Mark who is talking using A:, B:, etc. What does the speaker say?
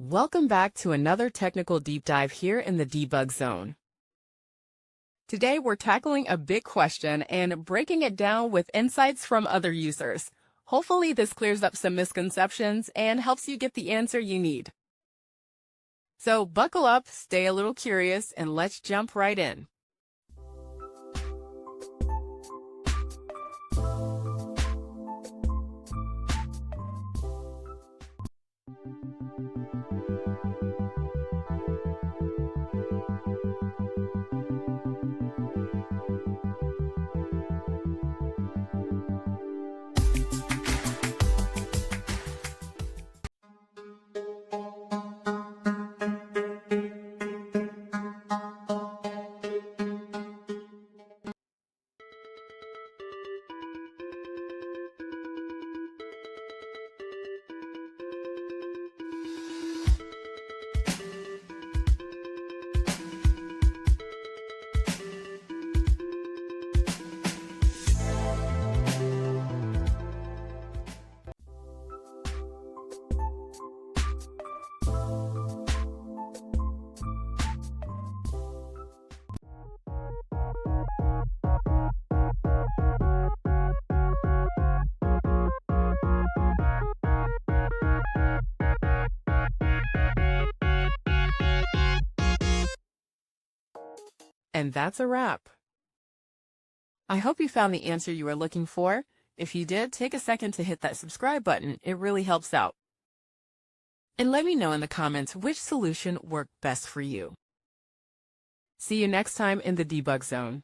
A: Welcome back to another technical deep dive here in the debug zone. Today we're tackling a big question and breaking it down with insights from other users. Hopefully this clears up some misconceptions and helps you get the answer you need. So buckle up, stay a little curious, and let's jump right in. And that's a wrap. I hope you found the answer you were looking for. If you did, take a second to hit that subscribe button. It really helps out. And let me know in the comments which solution worked best for you. See you next time in the debug zone.